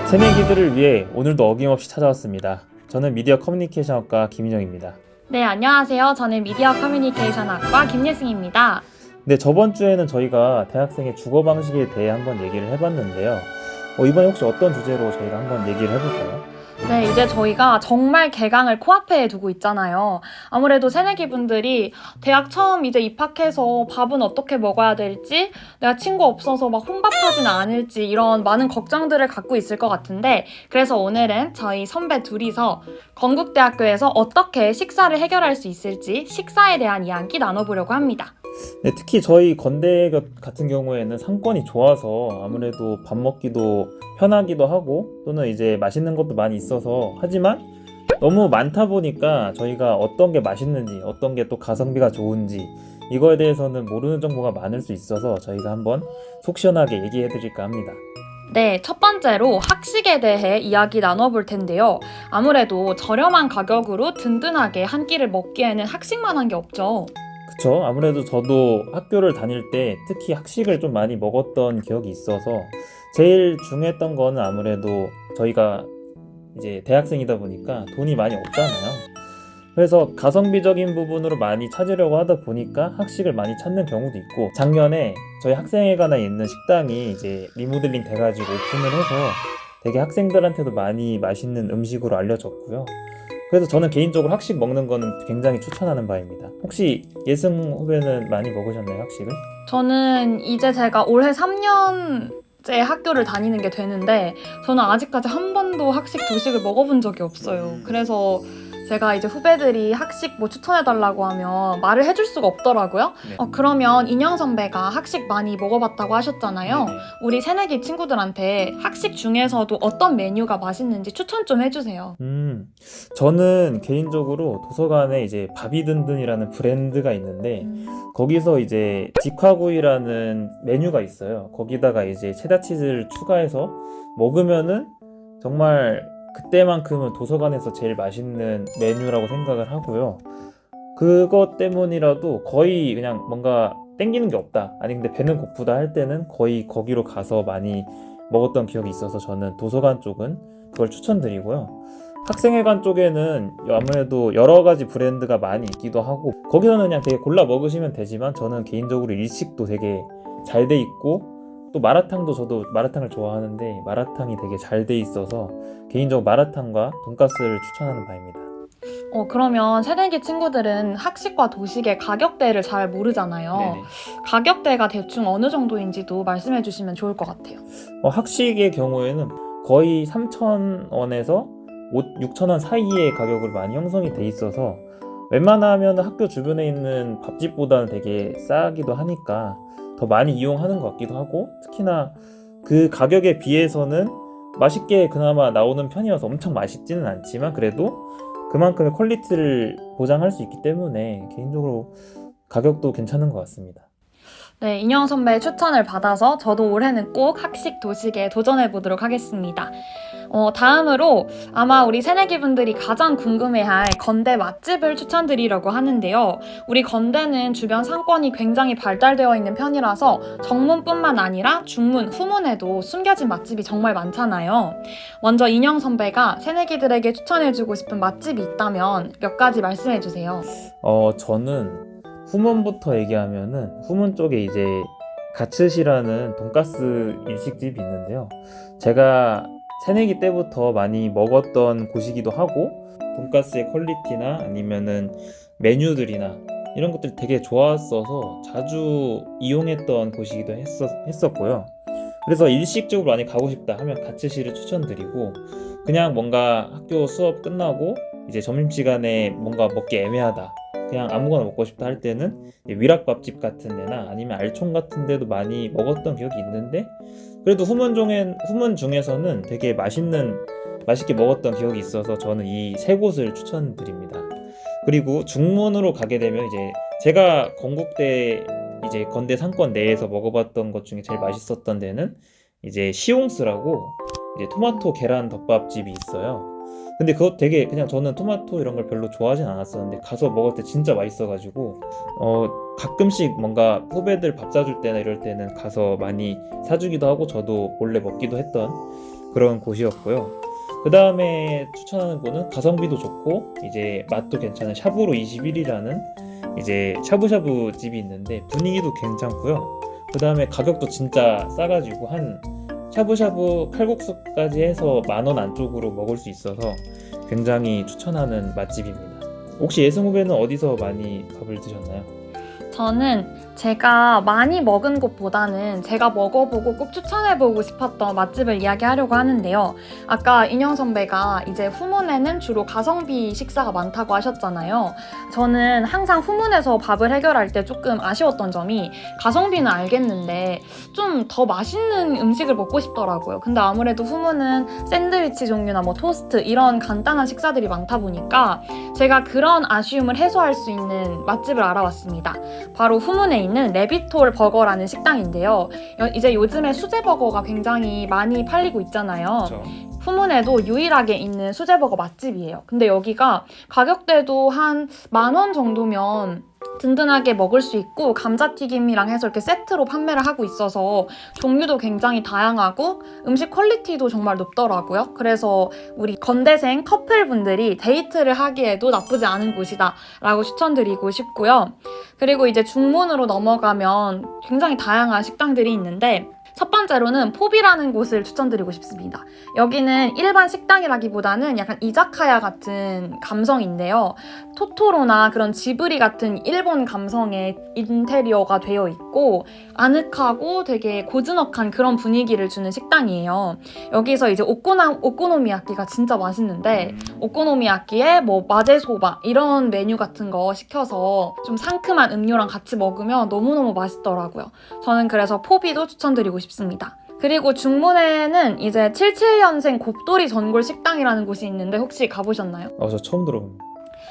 새내기들을 위해 오늘도 어김없이 찾아왔습니다. 저는 미디어 커뮤니케이션학과 김인영입니다. 네, 안녕하세요. 저는 미디어 커뮤니케이션학과 김예승입니다. 네, 저번 주에는 저희가 대학생의 주거 방식에 대해 한번 얘기를 해봤는데요. 이번에 혹시 어떤 주제로 저희가 한번 얘기를 해볼까요? 네, 이제 저희가 정말 개강을 코앞에 두고 있잖아요. 아무래도 새내기분들이 대학 처음 이제 입학해서 밥은 어떻게 먹어야 될지, 내가 친구 없어서 막 혼밥하진 않을지 이런 많은 걱정들을 갖고 있을 것 같은데, 그래서 오늘은 저희 선배 둘이서 건국대학교에서 어떻게 식사를 해결할 수 있을지 식사에 대한 이야기 나눠보려고 합니다. 네, 특히 저희 건대 같은 경우에는 상권이 좋아서 아무래도 밥 먹기도 편하기도 하고 또는 이제 맛있는 것도 많이 있어서 하지만 너무 많다 보니까 저희가 어떤 게 맛있는지 어떤 게 또 가성비가 좋은지 이거에 대해서는 모르는 정보가 많을 수 있어서 저희가 한번 속 시원하게 얘기해 드릴까 합니다. 네, 첫 번째로 학식에 대해 이야기 나눠볼 텐데요. 아무래도 저렴한 가격으로 든든하게 한 끼를 먹기에는 학식만 한 게 없죠. 그쵸? 아무래도 저도 학교를 다닐 때 특히 학식을 좀 많이 먹었던 기억이 있어서 제일 중요했던 거는 아무래도 저희가 이제 대학생이다 보니까 돈이 많이 없잖아요. 그래서 가성비적인 부분으로 많이 찾으려고 하다 보니까 학식을 많이 찾는 경우도 있고, 작년에 저희 학생회관에 있는 식당이 이제 리모델링 돼가지고 오픈을 해서 되게 학생들한테도 많이 맛있는 음식으로 알려졌고요. 그래서 저는 개인적으로 학식 먹는 거는 굉장히 추천하는 바입니다. 혹시 예승 후배는 많이 먹으셨나요, 학식을? 저는 이제 제가 올해 3년째 학교를 다니는 게 되는데 저는 아직까지 한 번도 학식 도식을 먹어본 적이 없어요. 그래서 제가 이제 후배들이 학식 뭐 추천해달라고 하면 말을 해줄 수가 없더라고요. 네. 그러면 인영 선배가 학식 많이 먹어봤다고 하셨잖아요. 네네. 우리 새내기 친구들한테 학식 중에서도 어떤 메뉴가 맛있는지 추천 좀 해주세요. 저는 개인적으로 도서관에 이제 밥이든든이라는 브랜드가 있는데 거기서 이제 직화구이라는 메뉴가 있어요. 거기다가 이제 체다 치즈를 추가해서 먹으면은 정말 그때만큼은 도서관에서 제일 맛있는 메뉴라고 생각을 하고요. 그것 때문이라도 거의 그냥 뭔가 땡기는 게 없다, 아니 근데 배는 고프다 할 때는 거의 거기로 가서 많이 먹었던 기억이 있어서 저는 도서관 쪽은 그걸 추천드리고요. 학생회관 쪽에는 아무래도 여러 가지 브랜드가 많이 있기도 하고 거기서는 그냥 되게 골라 먹으시면 되지만 저는 개인적으로 일식도 되게 잘 돼 있고 또 마라탕도, 저도 마라탕을 좋아하는데 마라탕이 되게 잘 돼 있어서 개인적으로 마라탕과 돈가스를 추천하는 바입니다. 그러면 새내기 친구들은 학식과 도식의 가격대를 잘 모르잖아요. 네네. 가격대가 대충 어느 정도인지도 말씀해 주시면 좋을 것 같아요. 학식의 경우에는 거의 3,000원에서 6,000원 사이의 가격으로 많이 형성이 돼 있어서 웬만하면 학교 주변에 있는 밥집보다는 되게 싸기도 하니까 더 많이 이용하는 것 같기도 하고, 특히나 그 가격에 비해서는 맛있게 그나마 나오는 편이어서 엄청 맛있지는 않지만 그래도 그만큼의 퀄리티를 보장할 수 있기 때문에 개인적으로 가격도 괜찮은 것 같습니다. 네, 인영 선배의 추천을 받아서 저도 올해는 꼭 학식 도식에 도전해 보도록 하겠습니다. 다음으로 아마 우리 새내기분들이 가장 궁금해할 건대 맛집을 추천드리려고 하는데요. 우리 건대는 주변 상권이 굉장히 발달되어 있는 편이라서 정문뿐만 아니라 중문, 후문에도 숨겨진 맛집이 정말 많잖아요. 먼저 인영 선배가 새내기들에게 추천해주고 싶은 맛집이 있다면 몇 가지 말씀해 주세요. 저는 후문부터 얘기하면은 후문 쪽에 이제 가츠시라는 돈가스 일식집이 있는데요. 제가 새내기 때부터 많이 먹었던 곳이기도 하고 돈가스의 퀄리티나 아니면은 메뉴들이나 이런 것들이 되게 좋았어서 자주 이용했던 곳이기도 했었고요. 그래서 일식적으로 많이 가고 싶다 하면 가츠시를 추천드리고, 그냥 뭔가 학교 수업 끝나고 이제 점심시간에 뭔가 먹기 애매하다, 그냥 아무거나 먹고 싶다 할 때는 위락밥집 같은 데나 아니면 알촌 같은 데도 많이 먹었던 기억이 있는데, 그래도 후문 중에서는 되게 맛있게 먹었던 기억이 있어서 저는 이 세 곳을 추천드립니다. 그리고 중문으로 가게 되면 이제 제가 건국대 이제 건대 상권 내에서 먹어봤던 것 중에 제일 맛있었던 데는 이제 시옹스라고 이제 토마토 계란 덮밥집이 있어요. 근데 그것 되게 그냥 저는 토마토 이런 걸 별로 좋아하진 않았었는데 가서 먹을 때 진짜 맛있어가지고 가끔씩 뭔가 후배들 밥 사줄 때나 이럴 때는 가서 많이 사주기도 하고 저도 몰래 먹기도 했던 그런 곳이었고요. 그 다음에 추천하는 곳은 가성비도 좋고 이제 맛도 괜찮은 샤브로 21이라는 이제 샤브샤브 집이 있는데 분위기도 괜찮고요. 그 다음에 가격도 진짜 싸가지고 한 샤브샤브 칼국수까지 해서 10,000원 안쪽으로 먹을 수 있어서 굉장히 추천하는 맛집입니다. 혹시 예승 후배는 어디서 많이 밥을 드셨나요? 저는 제가 많이 먹은 곳보다는 제가 먹어보고 꼭 추천해보고 싶었던 맛집을 이야기하려고 하는데요. 아까 인영 선배가 이제 후문에는 주로 가성비 식사가 많다고 하셨잖아요. 저는 항상 후문에서 밥을 해결할 때 조금 아쉬웠던 점이 가성비는 알겠는데 좀 더 맛있는 음식을 먹고 싶더라고요. 근데 아무래도 후문은 샌드위치 종류나 뭐 토스트 이런 간단한 식사들이 많다 보니까 제가 그런 아쉬움을 해소할 수 있는 맛집을 알아왔습니다. 바로 후문에 있는 레비톨 버거라는 식당인데요. 이제 요즘에 수제 버거가 굉장히 많이 팔리고 있잖아요. 그렇죠. 후문에도 유일하게 있는 수제버거 맛집이에요. 근데 여기가 가격대도 한 10,000원 정도면 든든하게 먹을 수 있고 감자튀김이랑 해서 이렇게 세트로 판매를 하고 있어서 종류도 굉장히 다양하고 음식 퀄리티도 정말 높더라고요. 그래서 우리 건대생 커플분들이 데이트를 하기에도 나쁘지 않은 곳이다 라고 추천드리고 싶고요. 그리고 이제 중문으로 넘어가면 굉장히 다양한 식당들이 있는데 첫 번째로는 포비라는 곳을 추천드리고 싶습니다. 여기는 일반 식당이라기보다는 약간 이자카야 같은 감성인데요. 토토로나 그런 지브리 같은 일본 감성의 인테리어가 되어 있고 아늑하고 되게 고즈넉한 그런 분위기를 주는 식당이에요. 여기서 이제 오코노미야끼가 진짜 맛있는데 오코노미야끼에 뭐 마제소바 이런 메뉴 같은 거 시켜서 좀 상큼한 음료랑 같이 먹으면 너무너무 맛있더라고요. 저는 그래서 포비도 추천드리고 싶습니다. 그리고 중문에는 이제 77년생 곱돌이 전골 식당이라는 곳이 있는데 혹시 가보셨나요? 저 처음 들어봅니다.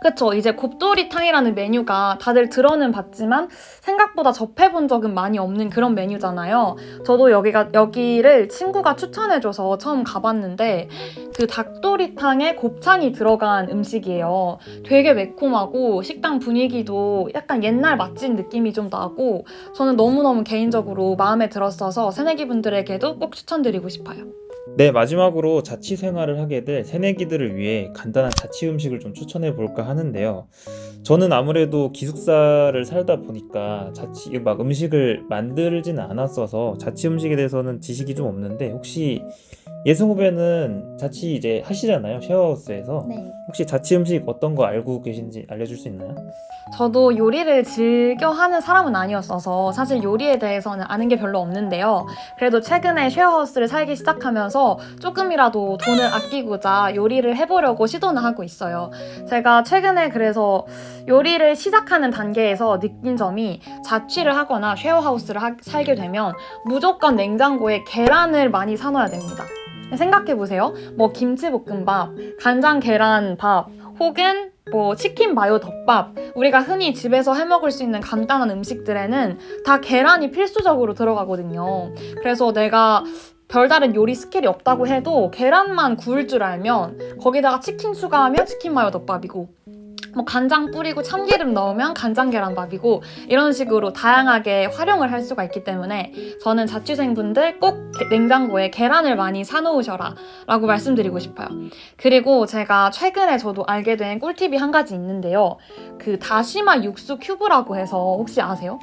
그쵸. 이제 곱돌이탕이라는 메뉴가 다들 들어는 봤지만 생각보다 접해본 적은 많이 없는 그런 메뉴잖아요. 저도 여기를 친구가 추천해줘서 처음 가봤는데 그 닭도리탕에 곱창이 들어간 음식이에요. 되게 매콤하고 식당 분위기도 약간 옛날 맛집 느낌이 좀 나고 저는 너무너무 개인적으로 마음에 들었어서 새내기 분들에게도 꼭 추천드리고 싶어요. 네, 마지막으로 자취 생활을 하게 될 새내기들을 위해 간단한 자취 음식을 좀 추천해 볼까 하는데요. 저는 아무래도 기숙사를 살다 보니까 막 음식을 만들지는 않았어서 자취 음식에 대해서는 지식이 좀 없는데 혹시 예승 후배는 자취 이제 하시잖아요, 쉐어하우스에서. 네. 혹시 자취 음식 어떤 거 알고 계신지 알려줄 수 있나요? 저도 요리를 즐겨 하는 사람은 아니었어서 사실 요리에 대해서는 아는 게 별로 없는데요. 그래도 최근에 쉐어하우스를 살기 시작하면서 조금이라도 돈을 아끼고자 요리를 해보려고 시도는 하고 있어요. 제가 최근에 그래서 요리를 시작하는 단계에서 느낀 점이 자취를 하거나 쉐어하우스를 살게 되면 무조건 냉장고에 계란을 많이 사놔야 됩니다. 생각해보세요. 뭐 김치볶음밥, 간장 계란밥, 혹은 뭐 치킨 마요 덮밥 우리가 흔히 집에서 해먹을 수 있는 간단한 음식들에는 다 계란이 필수적으로 들어가거든요. 그래서 내가 별다른 요리 스킬이 없다고 해도 계란만 구울 줄 알면 거기다가 치킨 추가하면 치킨 마요 덮밥이고 뭐 간장 뿌리고 참기름 넣으면 간장 계란밥이고 이런 식으로 다양하게 활용을 할 수가 있기 때문에 저는 자취생분들 꼭 냉장고에 계란을 많이 사놓으셔라 라고 말씀드리고 싶어요. 그리고 제가 최근에 저도 알게 된 꿀팁이 한 가지 있는데요. 그 다시마 육수 큐브라고 해서 혹시 아세요?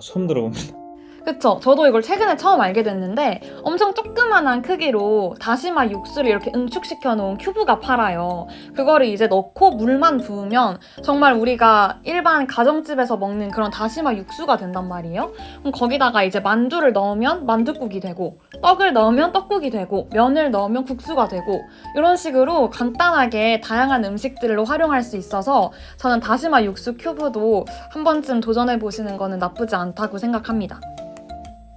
처음 들어봅니다. 그쵸? 저도 이걸 최근에 처음 알게 됐는데 엄청 조그만한 크기로 다시마 육수를 이렇게 응축시켜 놓은 큐브가 팔아요. 그거를 이제 넣고 물만 부으면 정말 우리가 일반 가정집에서 먹는 그런 다시마 육수가 된단 말이에요. 그럼 거기다가 이제 만두를 넣으면 만둣국이 되고 떡을 넣으면 떡국이 되고 면을 넣으면 국수가 되고 이런 식으로 간단하게 다양한 음식들로 활용할 수 있어서 저는 다시마 육수 큐브도 한 번쯤 도전해 보시는 거는 나쁘지 않다고 생각합니다.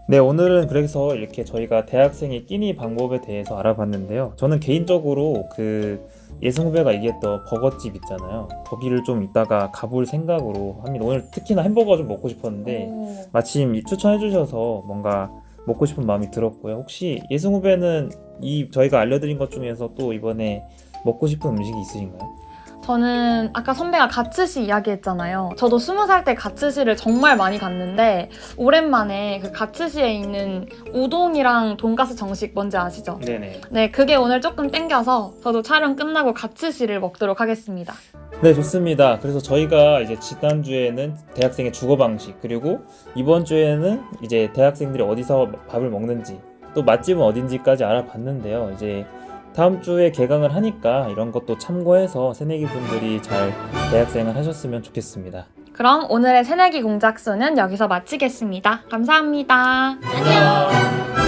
네, 오늘은 그래서 이렇게 저희가 대학생의 끼니 방법에 대해서 알아봤는데요. 저는 개인적으로 그 예승 후배가 얘기했던 버거집 있잖아요. 거기를 좀 이따가 가볼 생각으로 합니다. 오늘 특히나 햄버거 좀 먹고 싶었는데 마침 추천해 주셔서 뭔가 먹고 싶은 마음이 들었고요. 혹시 예승 후배는 저희가 알려드린 것 중에서 또 이번에 먹고 싶은 음식이 있으신가요? 저는 아까 선배가 가츠시 이야기했잖아요. 저도 20살 때 가츠시를 정말 많이 갔는데 오랜만에 그 가츠시에 있는 우동이랑 돈가스 정식 뭔지 아시죠? 네네. 네, 그게 오늘 조금 땡겨서 저도 촬영 끝나고 가츠시를 먹도록 하겠습니다. 네, 좋습니다. 그래서 저희가 이제 지난주에는 대학생의 주거 방식, 그리고 이번 주에는 이제 대학생들이 어디서 밥을 먹는지, 또 맛집은 어딘지까지 알아봤는데요. 이제 다음 주에 개강을 하니까 이런 것도 참고해서 새내기 분들이 잘 대학생을 하셨으면 좋겠습니다. 그럼 오늘의 새내기 공작소는 여기서 마치겠습니다. 감사합니다. 안녕.